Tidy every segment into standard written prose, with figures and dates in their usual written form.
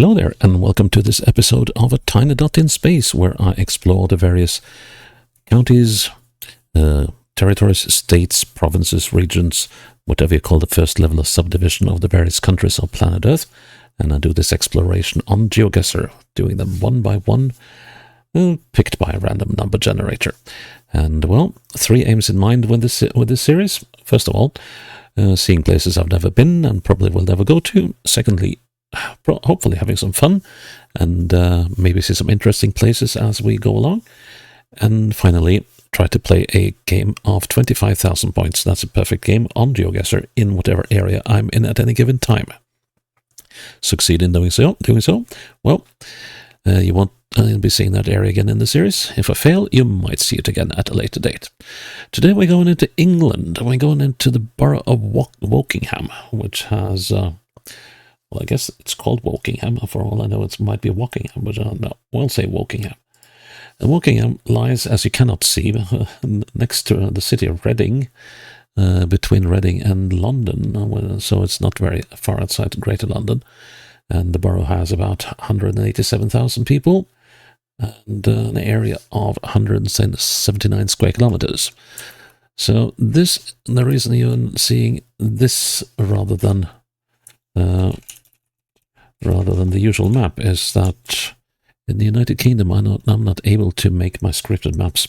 Hello there, and welcome to this episode of A Tiny Dot in Space, where I explore the various counties, territories, states, provinces, regions, whatever you call the first level of subdivision of the various countries of planet Earth. And I do this exploration on GeoGuessr, doing them one by one, picked by a random number generator. And, well, three aims in mind with this series. First of all, seeing places I've never been and probably will never go to. Secondly, hopefully having some fun and maybe see some interesting places as we go along. And finally, try to play a game of 25,000 points. That's a perfect game on GeoGuessr in whatever area I'm in at any given time. Succeed in doing so, well, you won't be seeing that area again in the series. If I fail, you might see it again at a later date. Today we're going into England. We're going into the borough of Wokingham, which has... well, I guess it's called Wokingham. For all I know, it might be Wokingham, but no, we'll say Wokingham. And Wokingham lies, as you cannot see, next to the city of Reading, between Reading and London, so it's not very far outside Greater London. And the borough has about 187,000 people and an area of 179 square kilometers. So the reason you're seeing this rather than the usual map is that in the United Kingdom I'm not able to make my scripted maps,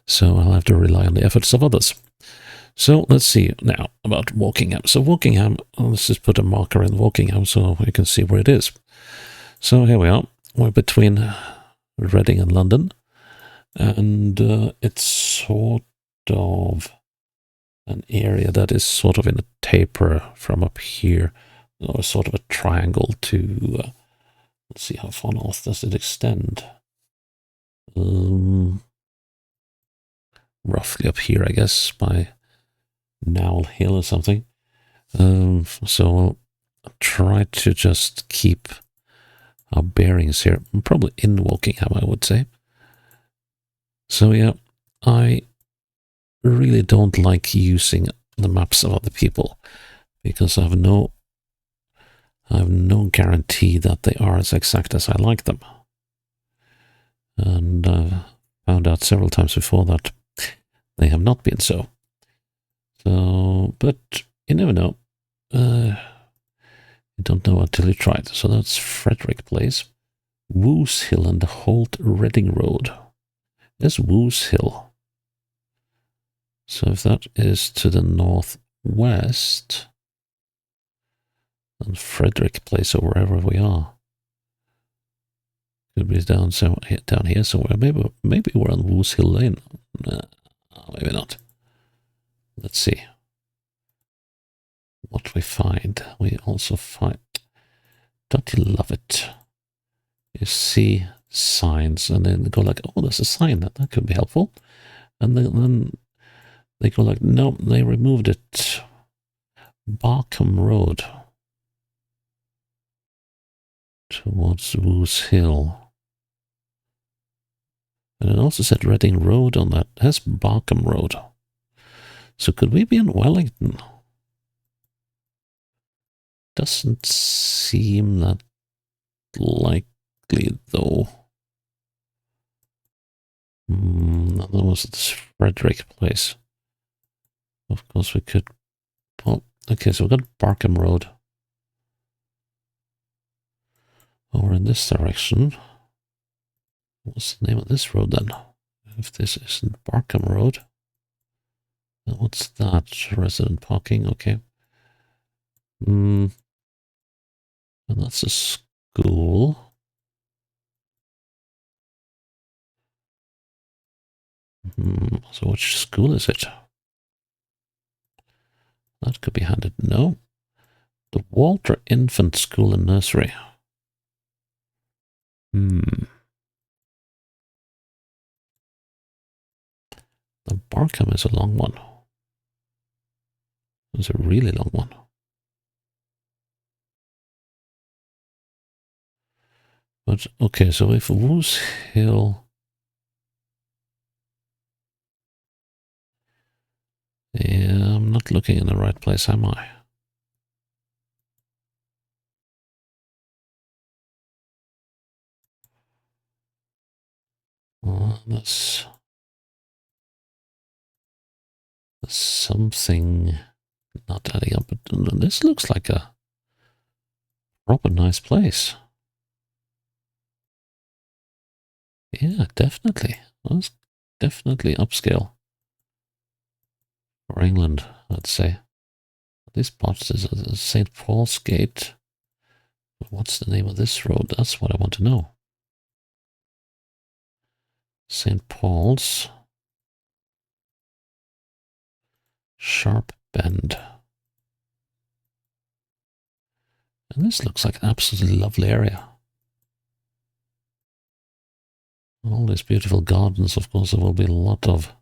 so I'll have to rely on the efforts of others. So let's see now about Wokingham. So Wokingham, let's just put a marker in Wokingham so you can see where it is. So here we are. We're between Reading and London, and it's sort of an area that is sort of in a taper from up here, or sort of a triangle to, let's see, how far north does it extend? Roughly up here, I guess, by Knowle Hill or something. So I'll try to just keep our bearings here. I'm probably in Wokingham, I would say. So yeah, I really don't like using the maps of other people because I have no guarantee that they are as exact as I like them. And I've found out several times before that they have not been so. So, but you never know. You don't know until you try it. So that's Frederick Place. Woos Hill and the Holt Reading Road. There's Woos Hill. So if that is to the northwest, and Frederick Place or wherever we are, could be down here somewhere. Maybe we're on Woos Hill Lane. Maybe not. Let's see what we find. We also find, don't you love it? You see signs and then go like, oh, there's a sign, that could be helpful. And then they go like, no, they removed it. Barkham Road towards Woos Hill. And it also said Reading Road on that. That's Barkham Road. So could we be in Wellington? Doesn't seem that likely, though. That was this Frederick Place. Of course we could... Well, okay, so we've got Barkham Road over in this direction. What's the name of this road then? If this isn't Barkham Road. What's that? Resident parking, okay. And that's a school. So which school is it? That could be handed. No. The Walter Infant School and Nursery. The Barkham is a long one. It's a really long one. But, okay, so if Woos Hill... Yeah, I'm not looking in the right place, am I? There's something not adding up, but this looks like a proper nice place. Yeah, definitely. That's definitely upscale for England, I'd say. This part is St. Paul's Gate. What's the name of this road? That's what I want to know. St. Paul's Sharp Bend. And this looks like an absolutely lovely area. All these beautiful gardens, of course, there will be a lot of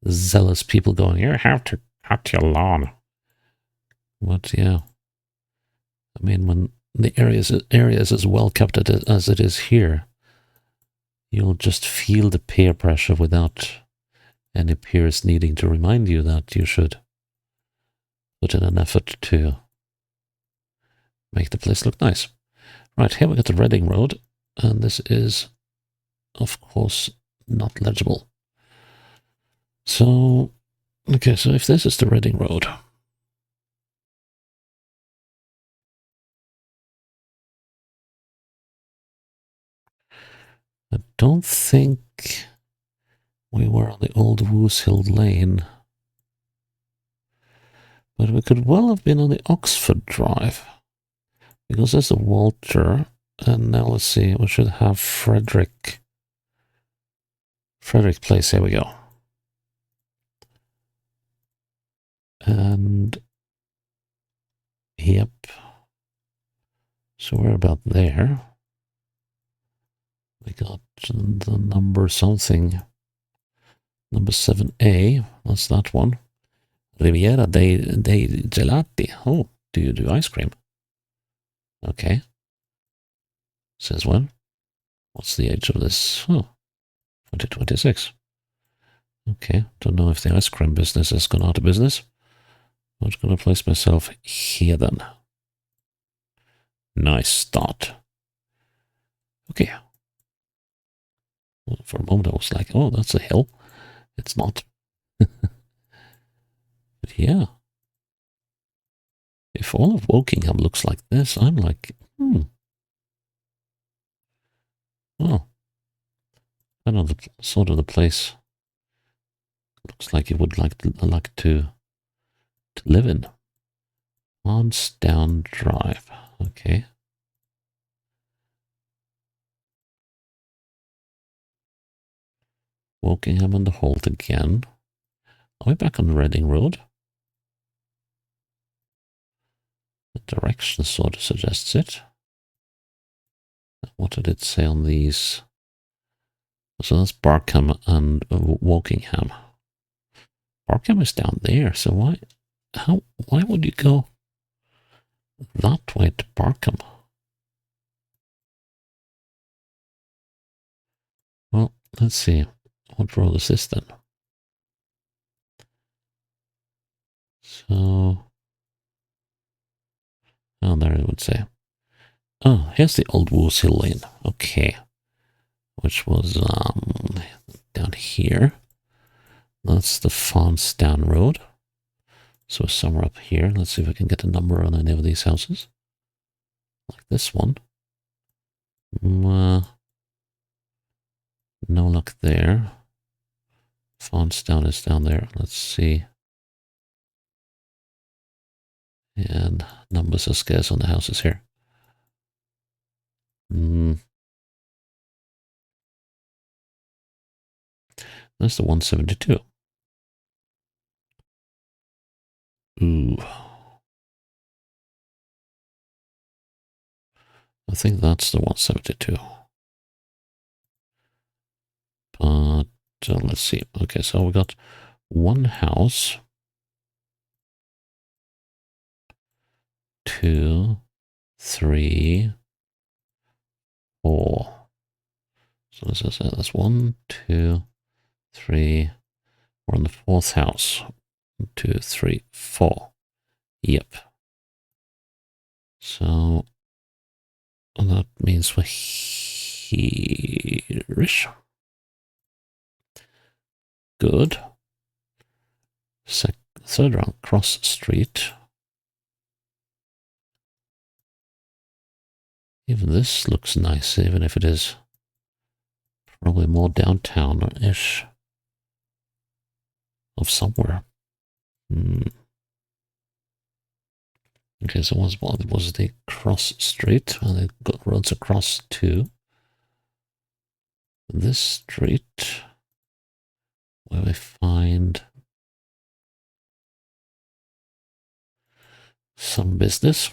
zealous people going, you have to cut your lawn. But yeah, I mean, when the area is as well kept as it is here, you'll just feel the peer pressure without any peers needing to remind you that you should put in an effort to make the place look nice. Right, here we got the Reading Road, and this is, of course, not legible. So, okay, so if this is the Reading Road, I don't think we were on the old Woos Hill Lane, but we could well have been on the Oxford Drive, because there's a Walter, and now let's see, we should have Frederick Place, here we go. And, yep, so we're about there. We got the number something, number 7A, that's that one. Riviera dei Gelati. Oh, do you do ice cream? Okay. Says when? What's the age of this? Oh, 2026. Okay, don't know if the ice cream business has gone out of business. I'm just going to place myself here then. Nice start. Okay. Well, for a moment I was like, oh, that's a hill. It's not. But yeah. If all of Wokingham looks like this, I'm like, oh, I know the sort of the place looks like you would like to live in. Lansdowne Drive. Okay. Wokingham on the Holt again. Are we back on the Reading Road? The direction sort of suggests it. What did it say on these? So that's Barkham and Wokingham. Barkham is down there, so why would you go that way to Barkham? Well, let's see. What road is this then? So, oh, there it would say. Oh, here's the old Woos Hill Lane. Okay. Which was down here. That's the Farnsdown Road. So somewhere up here. Let's see if I can get a number on any of these houses. Like this one. No luck there. Farnsdown is down there. Let's see. And numbers are scarce on the houses here. That's the 172. Ooh. I think that's the 172. But let's see. Okay, so we got one house. 2, 3, 4. So that's 1, 2, 3. We're on the fourth house. 1, 2, 3, 4. Yep. So that means we're here-ish. good. Third round, cross street. Even this looks nice, even if it is probably more downtown-ish of somewhere. Okay, so what was the cross street? And it runs across to this street where we find some business.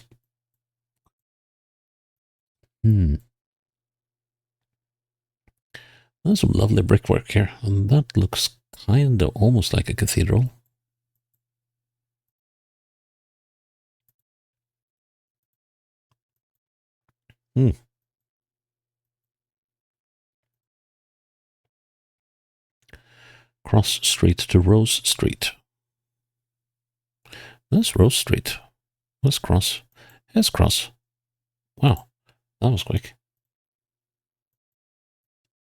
There's some lovely brickwork here, and that looks kind of almost like a cathedral. Cross Street to Rose Street. That's Rose Street. Let's cross. Let's cross. Wow, that was quick.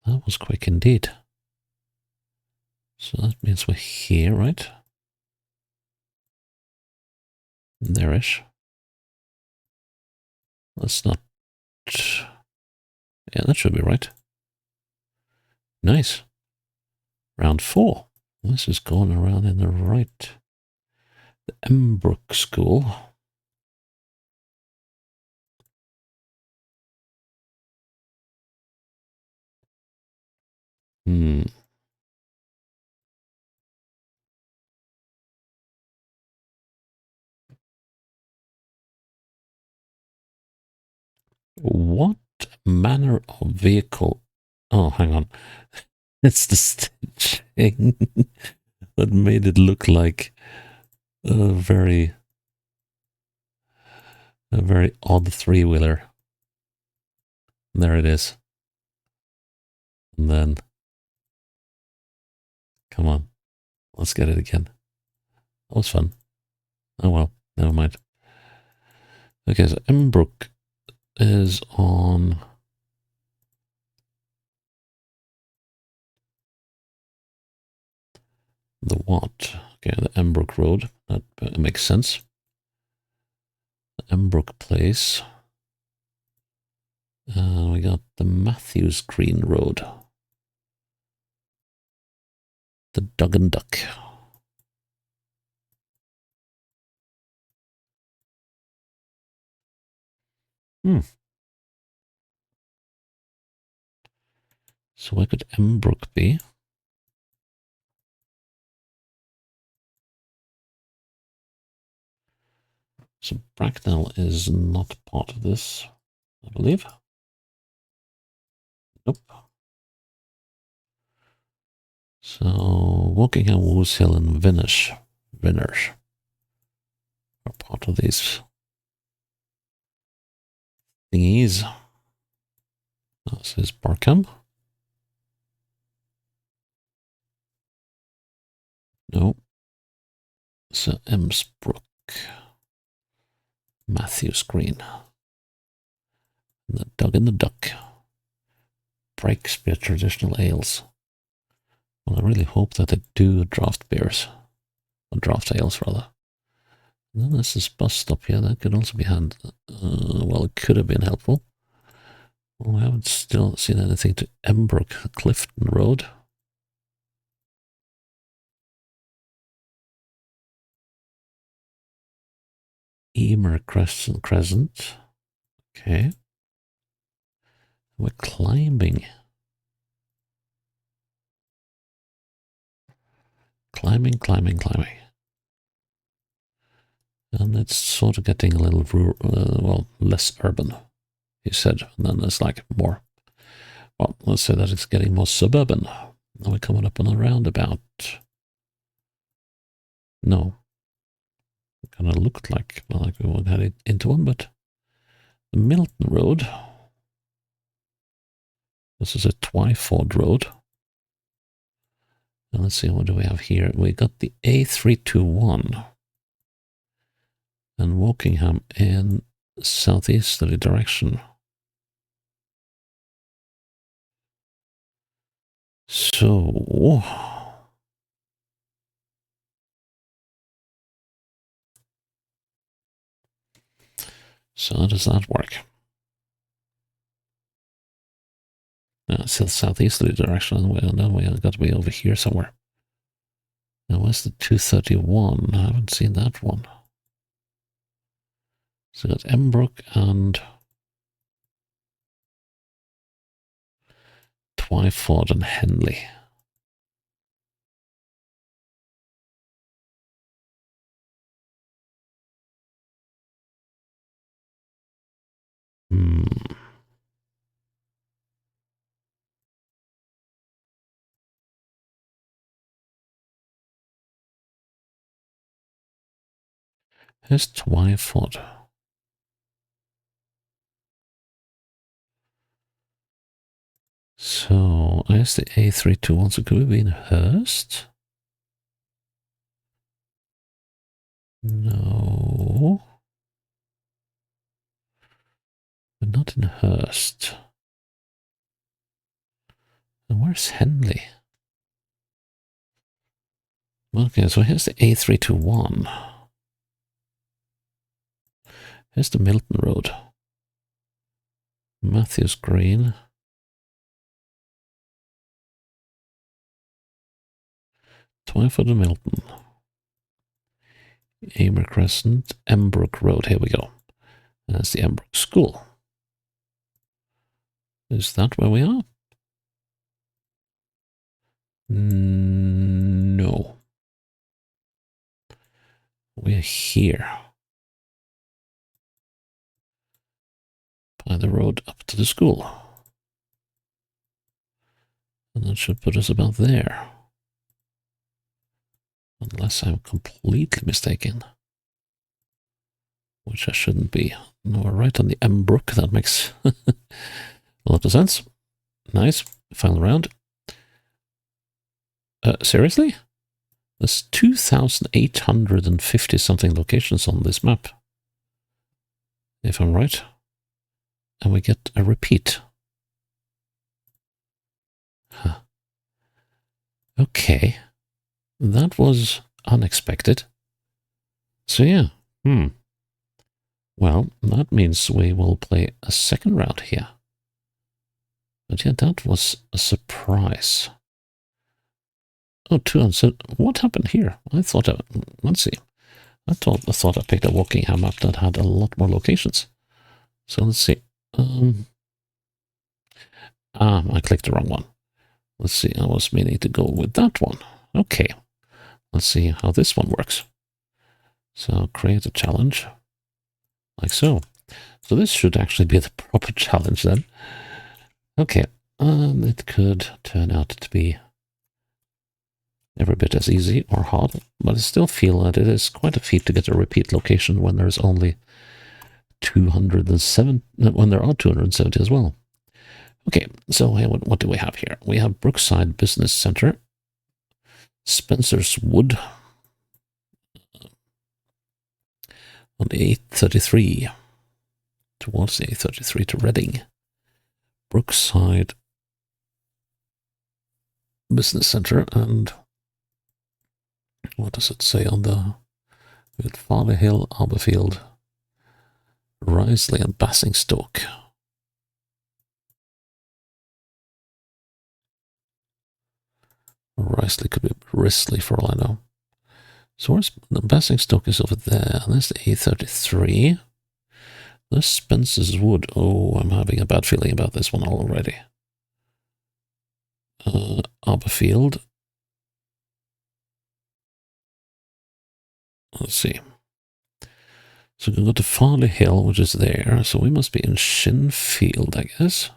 That was quick indeed. So that means we're here, right? There-ish. That's not... Yeah, that should be right. Nice. Round 4. This is going around in the right. The Embrook School. What manner of vehicle? Oh, hang on. It's the stitching that made it look like a very odd three-wheeler. There it is. And then, come on, let's get it again. That was fun. Oh well, never mind. Okay, so Embrook is on the what? Okay, the Embrook Road. That makes sense. The Embrook Place. We got the Matthews Green Road. The Dug and Duck. So where could Embrook be? So Bracknell is not part of this, I believe. Nope. So Wokingham, Woos Hill, and Vinners are part of these thingies. This is Barkham. No. So Emsbrook. Matthews Green. The Dug and the Duck. Breakspear Traditional Ales. Well, I really hope that they do draft beers. Or draft ales, rather. And then there's this bus stop here. That could also be well, it could have been helpful. Well, I haven't still seen anything to Embrook Clifton Road. Emer Crescent. Okay. We're climbing. Climbing. And it's sort of getting a little, well, less urban, he said. And then it's like more, well, let's say that it's getting more suburban. Now we're coming up on a roundabout. No. It kind of looked like we won't head into one, but the Milton Road. This is a Twyford Road. And let's see, what do we have here? We got the A321 and Wokingham in southeasterly direction. So, So how does that work? It's the southeasterly direction. No, we got to be over here somewhere. Now, where's the 231? I haven't seen that one. So that's Embrook and Twyford and Henley. Here's Twyford. So, I guess the A321, so could we be in Hurst? No. We're not in Hurst. And where's Henley? Okay, so here's the A321. Here's the Milton Road. Matthews Green. Twyford and Milton. Amer Crescent, Embrook Road. Here we go. That's the Embrook School. Is that where we are? No. We're here. By the road up to the school. And that should put us about there. Unless I'm completely mistaken. Which I shouldn't be. No, we're right on the Embrook. That makes a lot of sense. Nice. Final round. Seriously? There's 2,850 something locations on this map. If I'm right. And we get a repeat. Huh. Okay. That was unexpected. So yeah. Well, that means we will play a second round here. But yeah, that was a surprise. Oh, 200. What happened here? I thought, let's see. I thought I picked a Wokingham map that had a lot more locations. So let's see. I clicked the wrong one. Let's see. I was meaning to go with that one. Okay. Let's see how this one works. So create a challenge. Like so. So this should actually be the proper challenge then. Okay. It could turn out to be every bit as easy or hard, but I still feel that it is quite a feat to get a repeat location when there's only 207, when there are 270 as well. Okay, so what do we have here? We have Brookside Business Center, Spencer's Wood on the A33, towards the A33 to Reading. Brookside Business Center, and what does it say on the... We got Farley Hill, Aberfield, Risley and Basingstoke. Risley could be Risley for all I know. So where's the Basingstoke is over there, and there's the A33. There's Spencer's Wood. Oh, I'm having a bad feeling about this one already. Aberfield. Let's see. So we can go to Farley Hill, which is there. So we must be in Shinfield, I guess.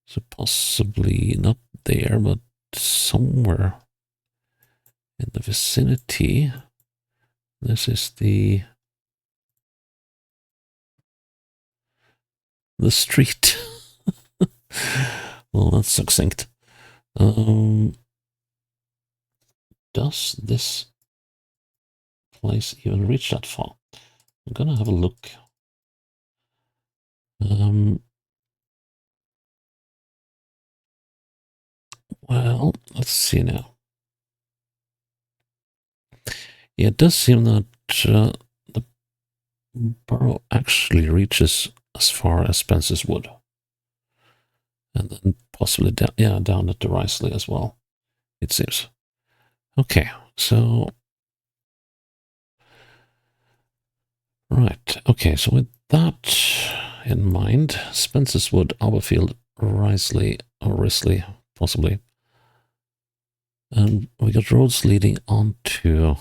So possibly not there, but somewhere in the vicinity. This is the street. Well, that's succinct. Does this place even reach that far? I'm gonna have a look. Well, let's see now. Yeah, it does seem that borough actually reaches as far as Spencer's Wood. And then possibly down, yeah, down at the Risley as well, it seems. Okay, so right. Okay, so with that in mind, Spencer's Wood, Alberfield, Risley, or Risley, possibly. And we got roads leading on to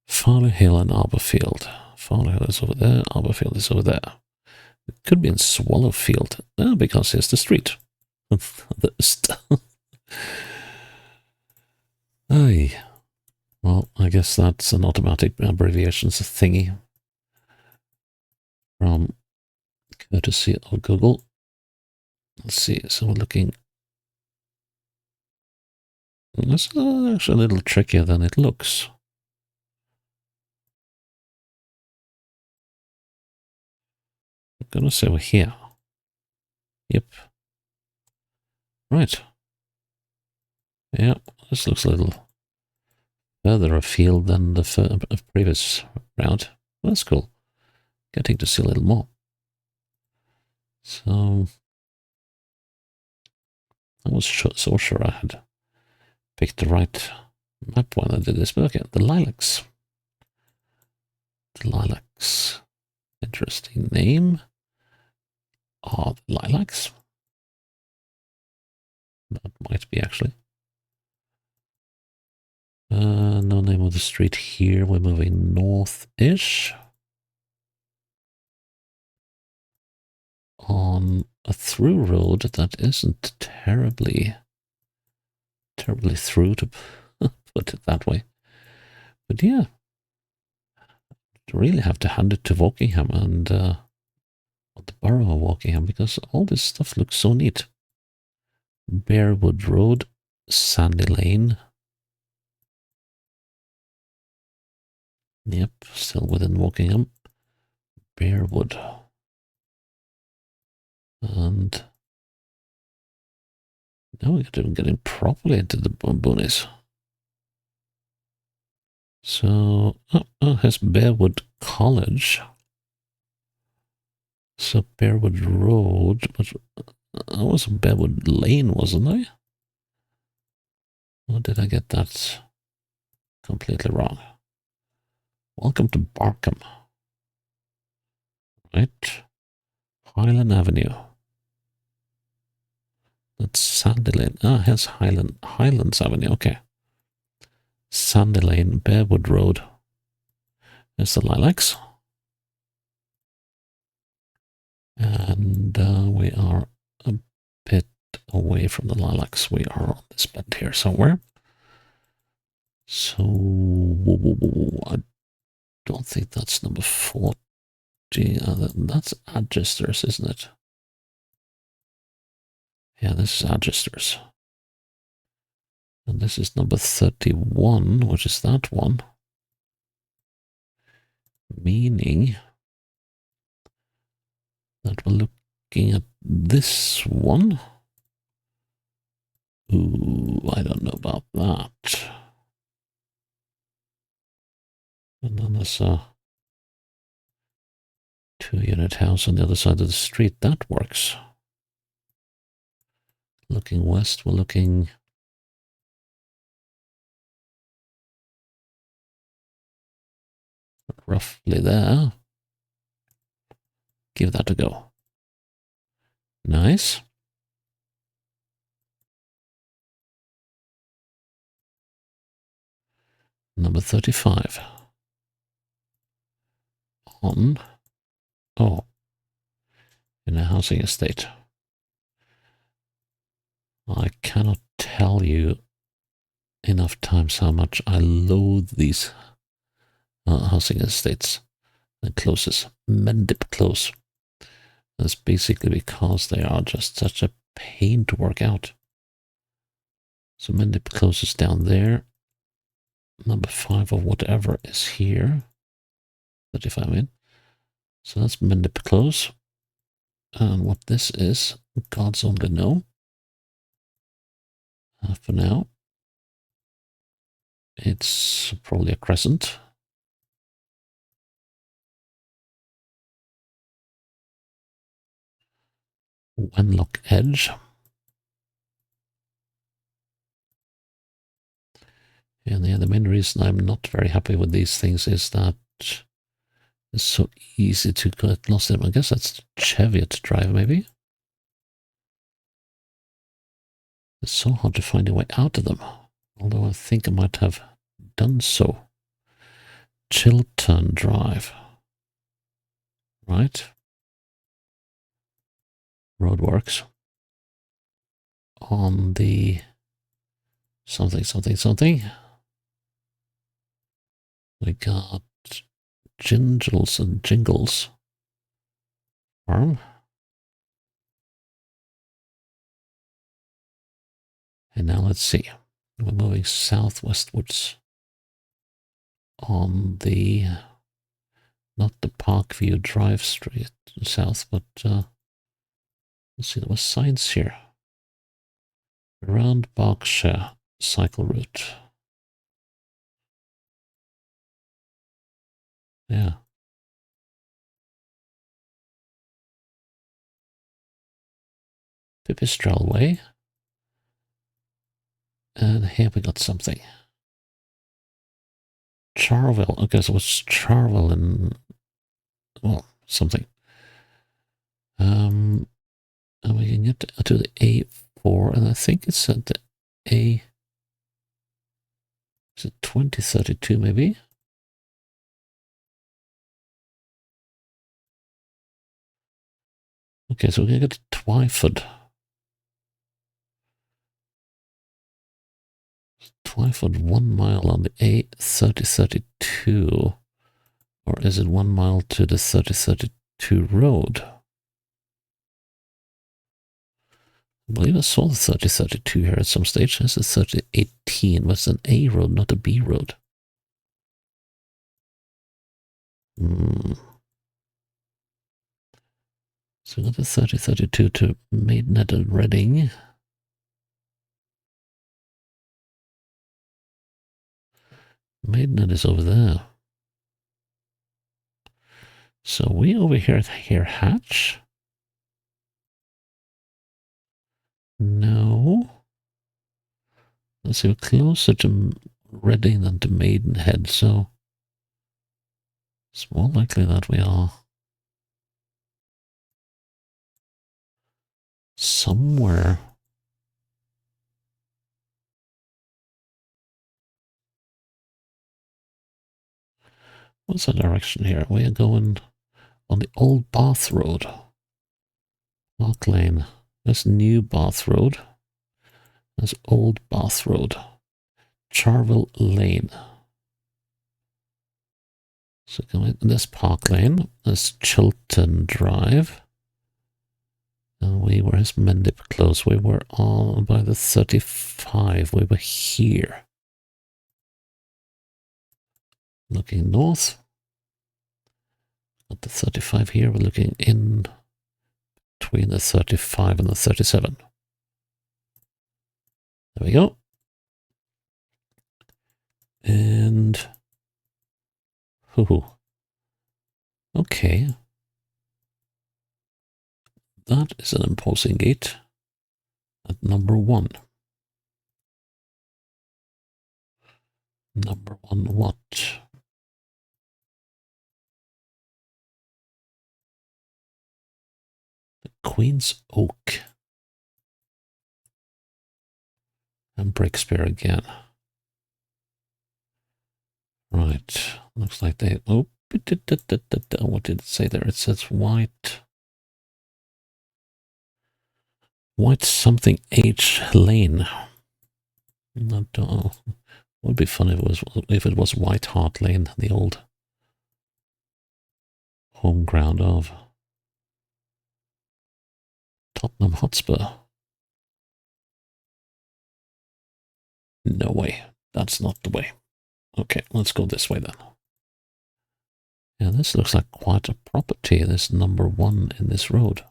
Farley Hill and Alberfield. Farley Hill is over there, Alberfield is over there. It could be in Swallowfield, because here's the street. Aye. Well, I guess that's an automatic abbreviations thingy from courtesy of Google. Let's see, so we're looking. This is actually a little trickier than it looks. I'm gonna say we're here. Yep. Right. Yeah, this looks a little further afield than the previous route. That's cool. Getting to see a little more. So I was so sure I had picked the right map when I did this, but okay, the Lilacs. The Lilacs. Interesting name. Are the Lilacs? That might be actually. No name of the street here. We're moving north-ish. On a through road that isn't terribly through, to put it that way. But yeah, you really have to hand it to Wokingham and the borough of Wokingham, because all this stuff looks so neat. Bearwood Road, Sandy Lane. Yep, still within Wokingham. Bearwood. And now we're getting properly into the boonies. So, here's Bearwood College. So Bearwood Road, but I was Bearwood Lane, wasn't I? Or did I get that completely wrong? Welcome to Barkham. Right. Highland Avenue. That's Sandy Lane. Here's Highlands Avenue. Okay. Sandy Lane, Bearwood Road. There's the Lilacs. And we are a bit away from the Lilacs. We are on this bend here somewhere. So I don't think that's number 40. That's Adgisters, isn't it? Yeah, this is Adgisters. And this is number 31, which is that one. Meaning that we're looking at this one. Ooh, I don't know about that. And then there's a 2-unit house on the other side of the street. That works. Looking west, we're looking roughly there. Give that a go. Nice. Number 35. On. Oh. In a housing estate. I cannot tell you enough times how much I loathe these housing estates and closes. Mendip Close. That's basically because they are just such a pain to work out. So Mendip Close is down there. Number 5 or whatever is here. 35 in. So that's Mendip Close. And what this is, gods only know. For now, it's probably a crescent. Wenlock Edge. And yeah, the main reason I'm not very happy with these things is that it's so easy to get lost in them. I guess that's Cheviot Drive, maybe? It's so hard to find a way out of them. Although I think I might have done so. Chiltern Drive. Right? Roadworks. On the something, something, something. We got Jingles and Jingles Farm. And now let's see. We're moving southwestwards on the, not the Parkview Drive Street south, but let's see, there was signs here. Around Berkshire cycle route. Yeah. Pipistrel Way. And here we got something. Charville. Okay, so it's Charville and, well, something. And we can get to the A4, and I think it's at the A. Is it 2032 maybe? Okay, so we're going to get to Twyford. Twyford, 1 mile on the A3032. Or is it 1 mile to the 3032 road? I believe I saw the 3032 here at some stage. It's a 3018, but it's an A road, not a B road. So we got the 3032 to Maidenhead and Reading. Maidenhead is over there. So we over here at Hare Hatch? No. Let's see, we're closer to Reading than to Maidenhead, so it's more likely that we are somewhere. What's the direction here? We are going on the Old Bath Road. Park Lane. That's New Bath Road. That's Old Bath Road. Charville Lane. So going this Park Lane. That's Chiltern Drive. And where's Mendip Close? We were on by the 35. We were here. Looking north. At the 35 here, we're looking in between the 35 and the 37. There we go. And, okay. That is an imposing gate at number 1. Number 1 what? The Queen's Oak. And Breakspear again. Right. Looks like they... Oh, what did it say there? It says white... White something H Lane. I don't know. It would be fun if it was White Hart Lane, the old home ground of Tottenham Hotspur. No way. That's not the way. Okay, let's go this way then. Yeah, this looks like quite a property, this number 1 in this road.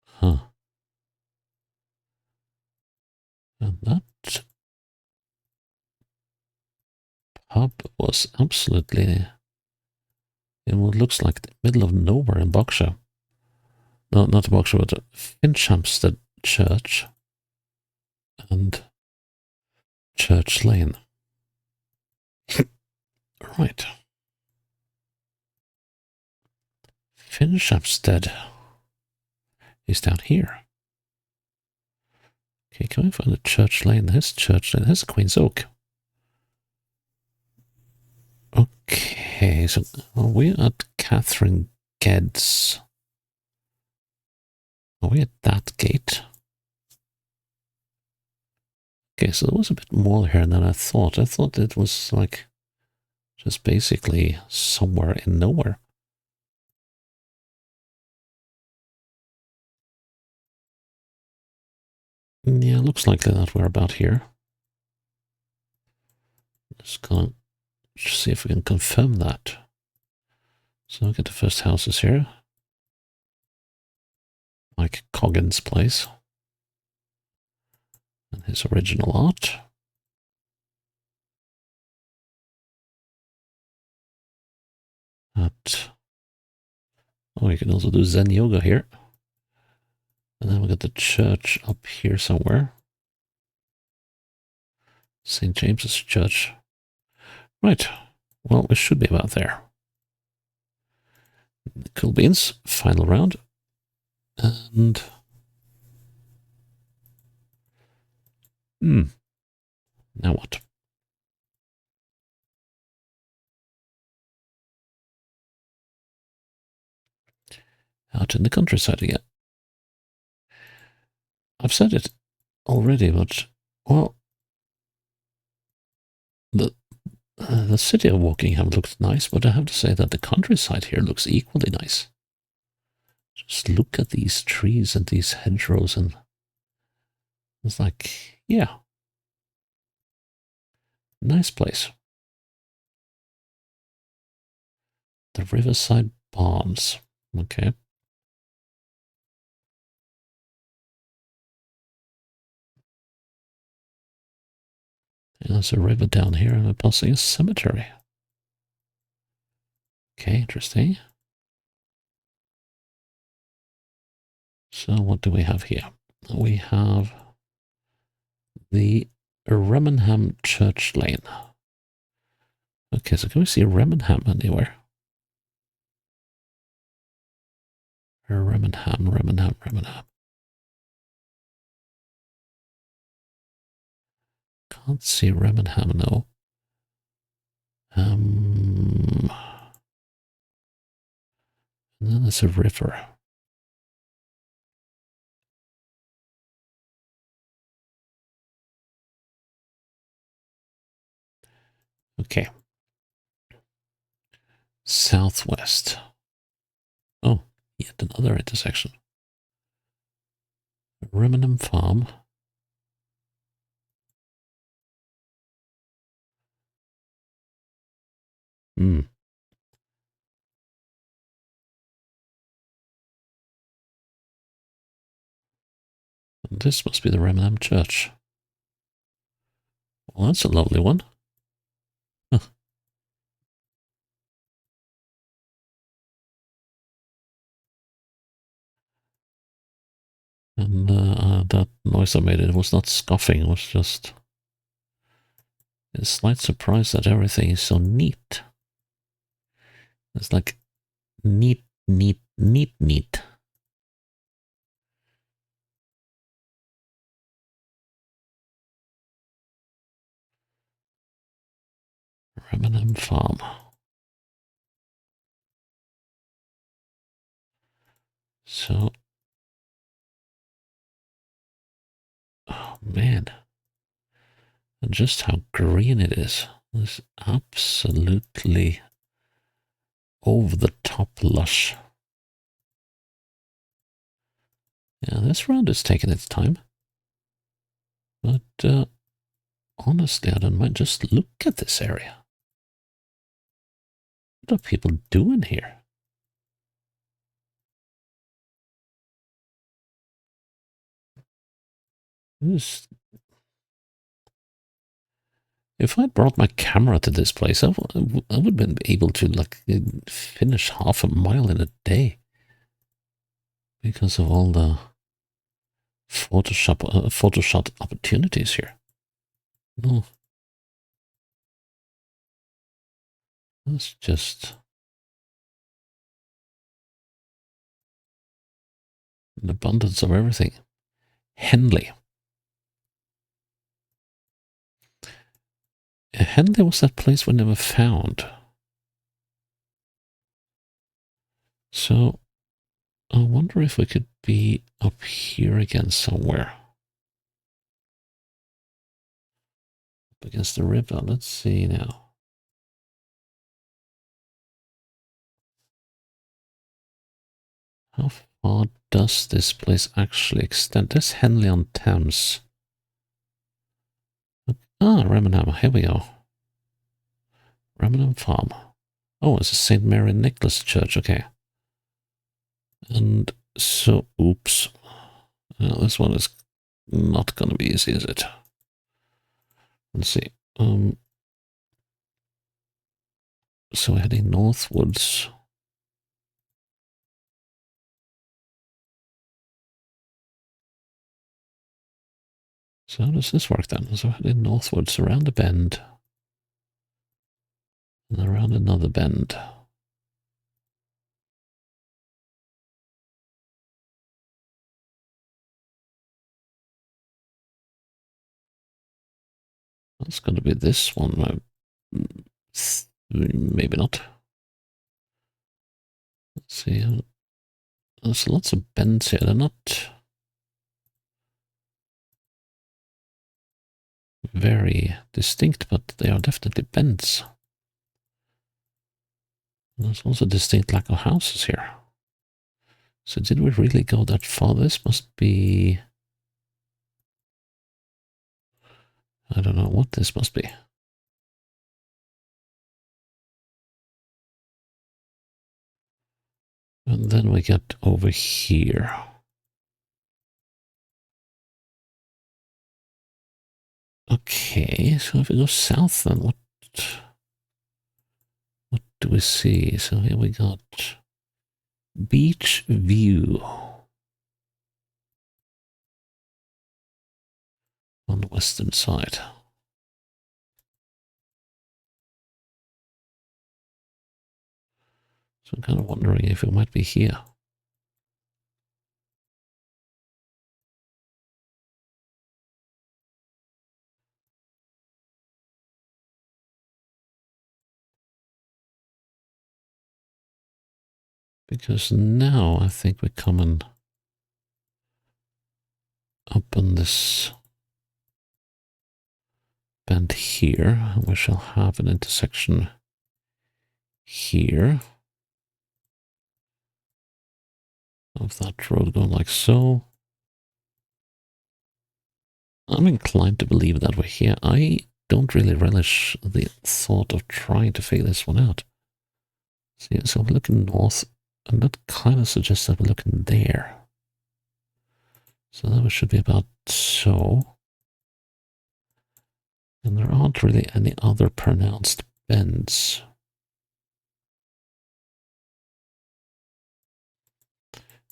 Huh. And that pub was absolutely in what looks like the middle of nowhere in Berkshire. No, not Berkshire, but Finchampstead Church and Church Lane. Right. Finchampstead is down here. Okay, can we find a Church Lane? There's Church Lane. There's Queen's Oak. Okay, so are we at Catherine Geddes? Are we at that gate? Okay, so there was a bit more here than I thought. I thought it was like just basically somewhere in nowhere. Yeah, looks likely that we're about here. Just gonna see if we can confirm that. So look at the first houses here. Like Coggin's place. And his original art. Oh, you can also do Zen yoga here. And then we got the church up here somewhere. St. James's Church. Right. Well, we should be about there. Cool beans. Final round. And... now what? Out in the countryside again. I've said it already, but, well, the city of Wokingham looks nice, but I have to say that the countryside here looks equally nice. Just look at these trees and these hedgerows, and it's like, yeah, nice place. The Riverside Barns. Okay. And there's a river down here, and we're passing a cemetery. Okay, interesting. So what do we have here? We have the Remenham Church Lane. Okay, so can we see Remenham anywhere? Remenham. Can't see Remenham, no. And then there's a river. Okay. Southwest. Oh, yet another intersection. Remenham Farm. This must be the Remenham Church. Well, that's a lovely one. Huh. And that noise I made, it was not scoffing, it was just a slight surprise that everything is so neat. It's like neat. Remenham Farm. So, oh man, and just how green it is. It's absolutely over the top lush. Yeah, this round is taking its time. But honestly, I don't mind. Just look at this area. What are people doing here? This, If I'd brought my camera to this place, I would have been able to like finish half a mile in a day because of all the Photoshop opportunities here. No, that's just an abundance of everything. Henley. Henley was that place we never found. So I wonder if we could be up here again somewhere. Up against the river. Let's see now. How far does this place actually extend? There's Henley on Thames. Ah, Remenham. Here we go. Remenham Farm. Oh, it's a St. Mary Nicholas Church. Okay. And so, oops. This one is not going to be easy, is it? Let's see. So we're heading northwards. So how does this work then? So we're heading northwards around a bend. And around another bend. That's going to be this one. Maybe not. Let's see. There's lots of bends here. They're not very distinct, but they are definitely bends. And there's also distinct lack of houses here. So did we really go that far? This must be... I don't know what this must be. And then we get over here. Okay, so if we go south then what do we see? So here we got Beach View on the western side. So I'm kind of wondering if it might be here. Because now I think we're coming up on this bend here. We shall have an intersection here of that road going like so. I'm inclined to believe that we're here. I don't really relish the thought of trying to figure this one out. See, so we're looking north, and that kind of suggests that we're looking there. So that should be about so. And there aren't really any other pronounced bends.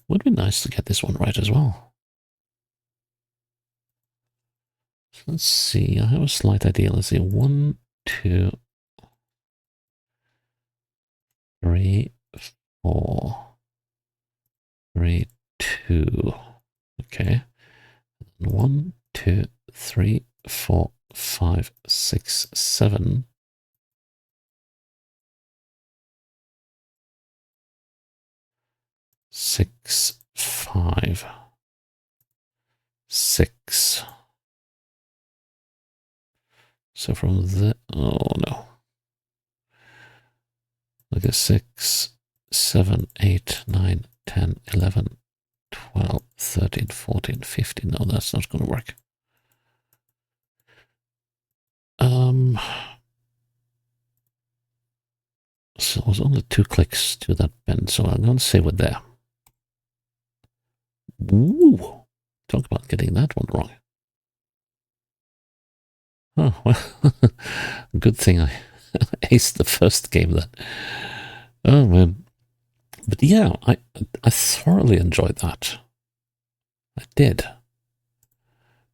Would be nice to get this one right as well. So let's see, I have a slight idea. Let's see, 1, 2, 3, 4, 3, 2. Okay. 1, 2, 3, 4, 5, 6, 7. 6, 5, 6. So from the, oh no. Look at 6, 7, 8, 9, 10, 11, 12, 13, 14, 15. No, that's not going to work. So it was only 2 clicks to that bend, so I'm going to say we're there. Ooh, talk about getting that one wrong. Oh, well, good thing I aced the first game then. Oh, man. But yeah, I thoroughly enjoyed that. I did.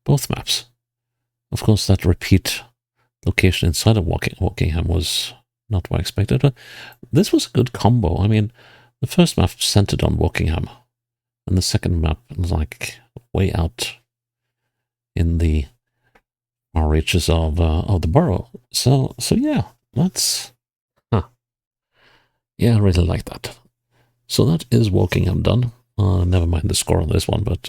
Both maps. Of course, that repeat location inside of Wokingham was not what I expected, but this was a good combo. I mean, the first map centered on Wokingham, and the second map was like way out in the far reaches of the borough. So yeah, that's yeah, I really like that. So that is Wokingham done. Never mind the score on this one, but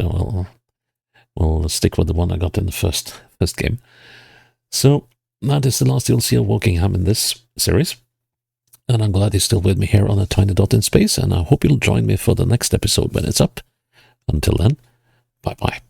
we'll stick with the one I got in the first game. So that is the last you'll see of Wokingham in this series. And I'm glad you're still with me here on a tiny dot in space, and I hope you'll join me for the next episode when it's up. Until then, bye-bye.